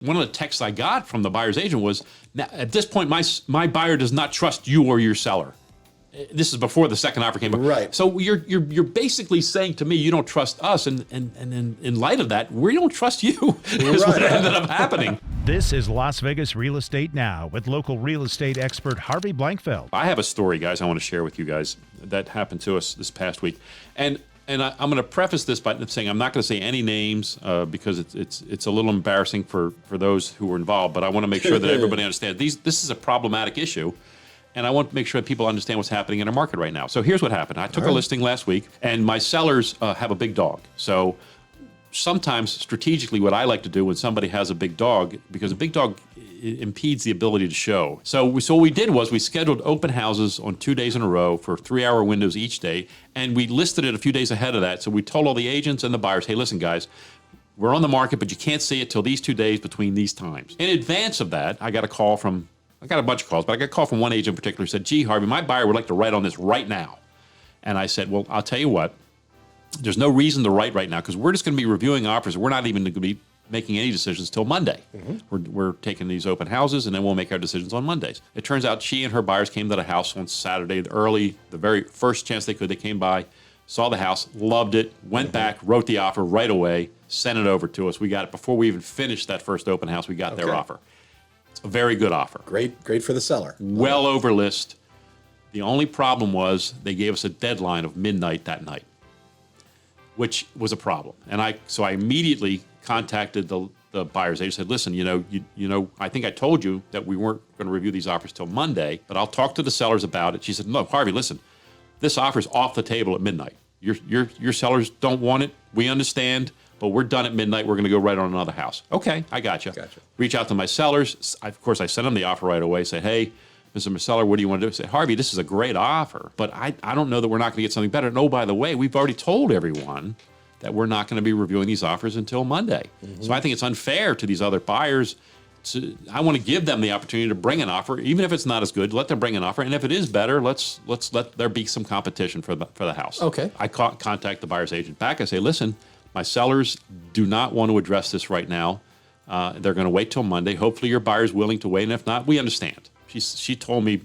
One of the texts I got from the buyer's agent was, now, at this point, my buyer does not trust you or your seller. This is before the second offer came up. Right. So you're basically saying to me you don't trust us, and in light of that, we don't trust you. Is what ended up happening. This is Las Vegas Real Estate Now with local real estate expert Harvey Blankfeld. I have a story, guys, I want to share with you guys that happened to us this past week, and I'm going to preface this by saying I'm not going to say any names because it's a little embarrassing for those who were involved, but I want to make sure that everybody understands this is a problematic issue. And I want to make sure that people understand what's happening in our market right now. So here's what happened. I took a listing last week, and my sellers have a big dog. So sometimes strategically what I like to do when somebody has a big dog, because a big dog impedes the ability to show. So what we did was we scheduled open houses on 2 days in a row for 3-hour windows each day, and we listed it a few days ahead of that. So we told all the agents and the buyers, hey, listen, guys, we're on the market, but you can't see it till these 2 days between these times. In advance of that, I got a bunch of calls, but I got a call from one agent in particular who said, gee, Harvey, my buyer would like to write on this right now. And I said, well, I'll tell you what, there's no reason to write right now because we're just going to be reviewing offers. We're not even going to be making any decisions till Monday. We're taking these open houses, and then we'll make our decisions on Mondays. It turns out she and her buyers came to the house on Saturday early, the very first chance they could. They came by, saw the house, loved it, went back, wrote the offer right away, sent it over to us. We got it before we even finished that first open house. We got their offer. A very good offer. Great for the seller. Well over list. The only problem was they gave us a deadline of midnight that night, which was a problem. And so I immediately contacted the buyers. They said, listen, you know, I think I told you that we weren't going to review these offers till Monday, but I'll talk to the sellers about it. She said, no, Harvey, listen, this offer's off the table at midnight. Your sellers don't want it. We understand. But we're done at midnight. We're going to go right on another house. Okay, I got you. Reach out to my sellers. Of course, I sent them the offer right away. Say, hey, Mr. Seller, what do you want to do? Say, Harvey, this is a great offer, but I don't know that we're not going to get something better. And oh, by the way, we've already told everyone that we're not going to be reviewing these offers until Monday. So I think it's unfair to these other buyers. I want to give them the opportunity to bring an offer, even if it's not as good. Let them bring an offer, and if it is better, let's let there be some competition for the house. Okay. I contact the buyer's agent back. I say, listen. My sellers do not want to address this right now. They're going to wait till Monday. Hopefully your buyer's willing to wait, and if not, we understand. She told me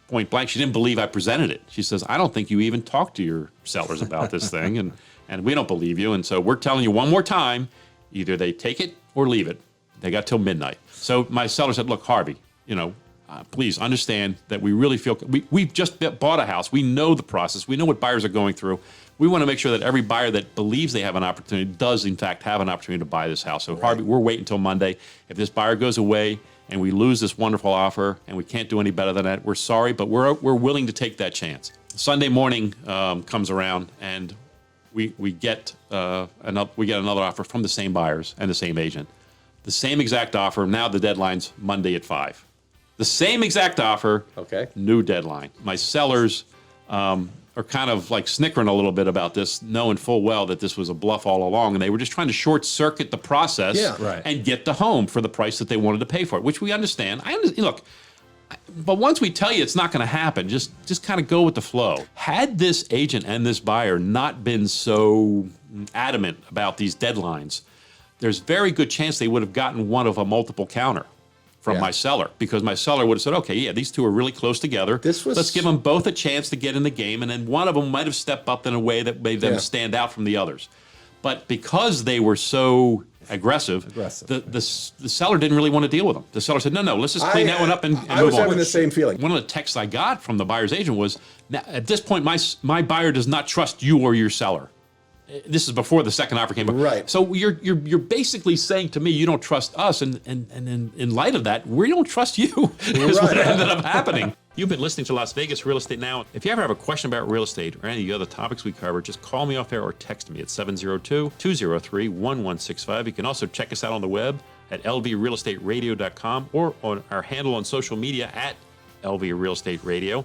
point blank, she didn't believe I presented it. She says, I don't think you even talked to your sellers about this thing, and we don't believe you, and so we're telling you one more time, either they take it or leave it. They got till midnight. So my seller said, look, Harvey, please understand that we really feel, we've just bought a house. We know the process. We know what buyers are going through. We want to make sure that every buyer that believes they have an opportunity does, in fact, have an opportunity to buy this house. So, Harvey, we're waiting until Monday. If this buyer goes away and we lose this wonderful offer and we can't do any better than that, we're sorry, but we're willing to take that chance. Sunday morning comes around, and we get another offer from the same buyers and the same agent. The same exact offer. Now the deadline's Monday at 5. The same exact offer. Okay. New deadline. My sellers are kind of like snickering a little bit about this, knowing full well that this was a bluff all along, and they were just trying to short circuit the process and get the home for the price that they wanted to pay for it, which we understand. Look, but once we tell you it's not going to happen, just kind of go with the flow. Had this agent and this buyer not been so adamant about these deadlines, there's very good chance they would have gotten one of a multiple counter from my seller, because my seller would have said, okay, yeah, these two are really close together. Let's give them both a chance to get in the game, and then one of them might have stepped up in a way that made them stand out from the others. But because they were so aggressive. The seller didn't really want to deal with them. The seller said, no, let's just clean that one up and move on. I was having the same feeling. One of the texts I got from the buyer's agent was, now, at this point, my buyer does not trust you or your seller. This is before the second offer came up. Right. So you're basically saying to me you don't trust us, and in light of that, we don't trust you. Is what ended up happening. You've been listening to Las Vegas Real Estate Now. If you ever have a question about real estate or any of the other topics we cover, just call me off air or text me at 702-203-1165. You can also check us out on the web at lvrealestateradio.com or on our handle on social media at LV Real Estate Radio.